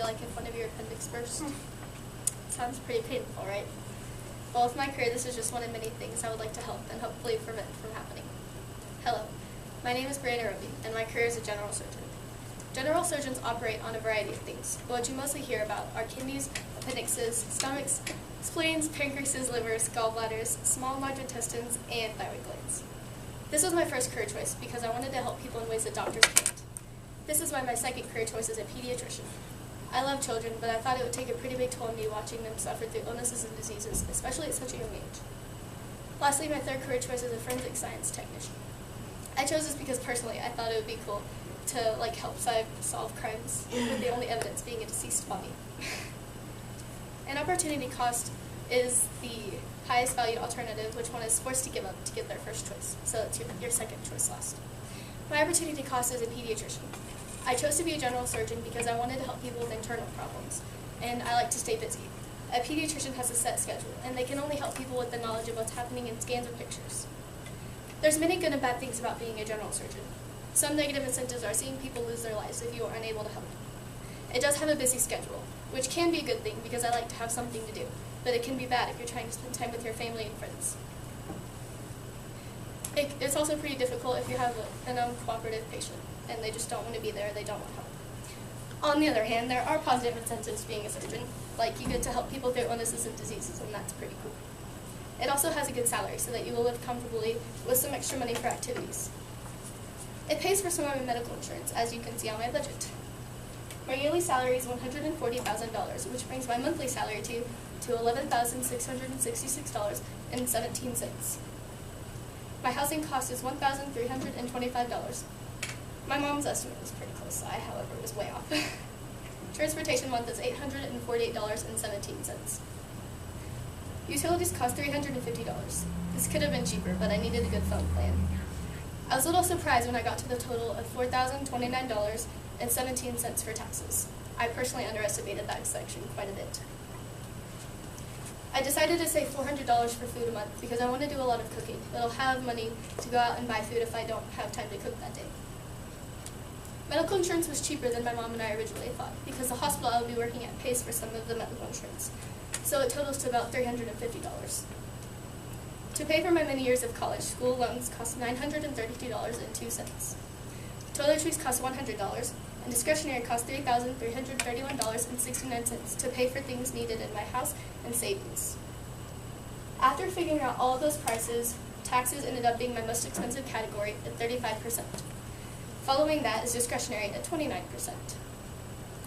like if one of your appendix burst. Sounds pretty painful, right? Well, with my career, this is just one of many things I would like to help and hopefully prevent from happening. Hello, my name is Bryanna Roby, and my career is a general surgeon. General surgeons operate on a variety of things, but what you mostly hear about are kidneys, appendixes, stomachs, spleens, pancreases, livers, gallbladders, small large intestines, and thyroid glands. This was my first career choice because I wanted to help people in ways that doctors can't. This is why my second career choice is a pediatrician. I love children, but I thought it would take a pretty big toll on me watching them suffer through illnesses and diseases, especially at such a young age. Lastly, my third career choice is a forensic science technician. I chose this because personally I thought it would be cool to help solve crimes with the only evidence being a deceased body. An opportunity cost is the highest valued alternative, which one is forced to give up to get their first choice. So it's your second choice lost. My opportunity cost is a pediatrician. I chose to be a general surgeon because I wanted to help people with internal problems, and I like to stay busy. A pediatrician has a set schedule, and they can only help people with the knowledge of what's happening in scans or pictures. There's many good and bad things about being a general surgeon. Some negative incentives are seeing people lose their lives if you are unable to help. It does have a busy schedule, which can be a good thing because I like to have something to do, but it can be bad if you're trying to spend time with your family and friends. It's also pretty difficult if you have an uncooperative patient and they just don't want to be there, they don't want help. On the other hand, there are positive incentives being a surgeon, like you get to help people through illnesses and diseases, and that's pretty cool. It also has a good salary so that you will live comfortably with some extra money for activities. It pays for some of my medical insurance, as you can see on my budget. My yearly salary is $140,000, which brings my monthly salary to $11,666.17. My housing cost is $1,325. My mom's estimate was pretty close. I, however, was way off. Transportation month is $848.17. Utilities cost $350. This could have been cheaper, but I needed a good phone plan. I was a little surprised when I got to the total of $4,029.17 for taxes. I personally underestimated that section quite a bit. I decided to save $400 for food a month because I want to do a lot of cooking. It'll have money to go out and buy food if I don't have time to cook that day. Medical insurance was cheaper than my mom and I originally thought because the hospital I will be working at pays for some of the medical insurance, so it totals to about $350. To pay for my many years of college, school loans cost $932.02. Toiletries cost $100, and discretionary cost $3,331.69 to pay for things needed in my house and savings. After figuring out all of those prices, taxes ended up being my most expensive category at 35%. Following that is discretionary at 29%.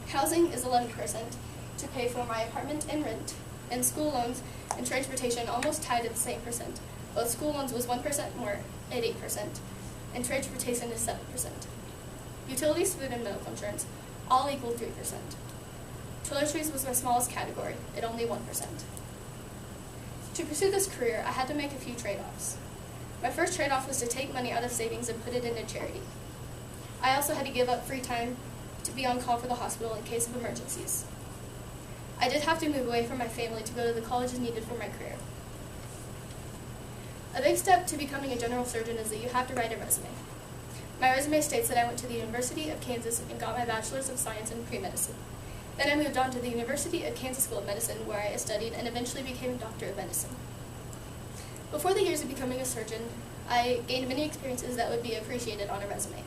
Housing is 11% to pay for my apartment and rent, and school loans and transportation almost tied at the same percent. Both school loans was 1% more at 8%, and transportation is 7%. Utilities, food, and medical insurance all equal 3%. Toiletries was my smallest category at only 1%. To pursue this career, I had to make a few trade-offs. My first trade-off was to take money out of savings and put it into charity. I also had to give up free time to be on call for the hospital in case of emergencies. I did have to move away from my family to go to the colleges needed for my career. A big step to becoming a general surgeon is that you have to write a resume. My resume states that I went to the University of Kansas and got my Bachelor's of Science in Pre-Medicine. Then I moved on to the University of Kansas School of Medicine, where I studied and eventually became a doctor of medicine. Before the years of becoming a surgeon, I gained many experiences that would be appreciated on a resume.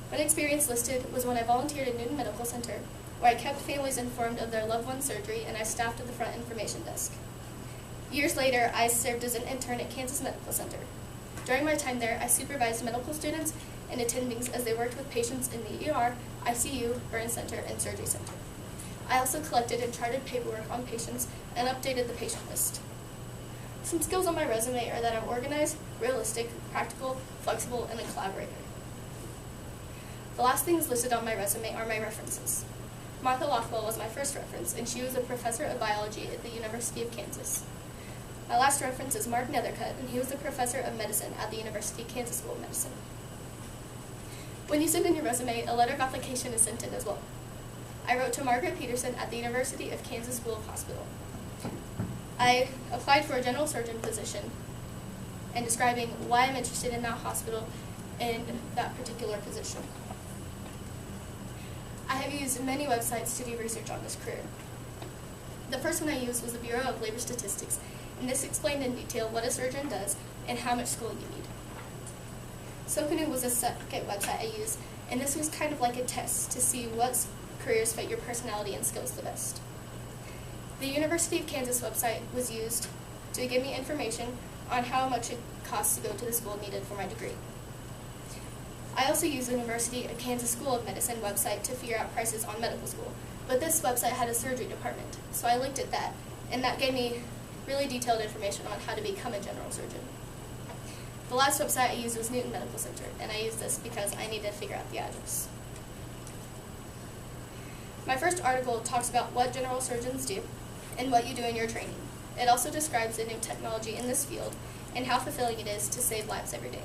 One experience listed was when I volunteered at Newton Medical Center, where I kept families informed of their loved one's surgery and I staffed at the front information desk. Years later, I served as an intern at Kansas Medical Center. During my time there, I supervised medical students and attendings as they worked with patients in the ER, ICU, burn center, and surgery center. I also collected and charted paperwork on patients and updated the patient list. Some skills on my resume are that I'm organized, realistic, practical, flexible, and a collaborator. The last things listed on my resume are my references. Martha Lothwell was my first reference, and she was a professor of biology at the University of Kansas. My last reference is Mark Nethercutt, and he was a professor of medicine at the University of Kansas School of Medicine. When you send in your resume, a letter of application is sent in as well. I wrote to Margaret Peterson at the University of Kansas School of Hospital. I applied for a general surgeon position and describing why I'm interested in that hospital and that particular position. I I have used many websites to do research on this career. The first one I used was the Bureau of Labor Statistics, and this explained in detail what a surgeon does and how much schooling you need. SoCanoe was a second website I used, and this was kind of like a test to see what careers fit your personality and skills the best. The University of Kansas website was used to give me information on how much it costs to go to the school needed for my degree. I also used the University of Kansas School of Medicine website to figure out prices on medical school, but this website had a surgery department, so I looked at that, and that gave me really detailed information on how to become a general surgeon. The last website I used was Newton Medical Center, and I used this because I needed to figure out the address. My first article talks about what general surgeons do and what you do in your training. It also describes the new technology in this field and how fulfilling it is to save lives every day.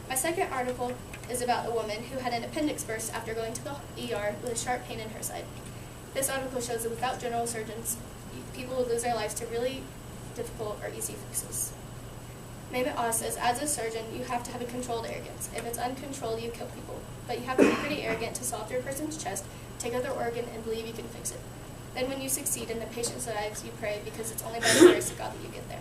My second article is about a woman who had an appendix burst after going to the ER with a sharp pain in her side. This article shows that without general surgeons, people would lose their lives to really difficult or easy fixes. Mehmet Oz says, as a surgeon, you have to have a controlled arrogance. If it's uncontrolled, you kill people. But you have to be pretty arrogant to saw through a person's chest, take out their organ, and believe you can fix it. Then when you succeed and the patient survives, you pray because it's only by the grace of God that you get there.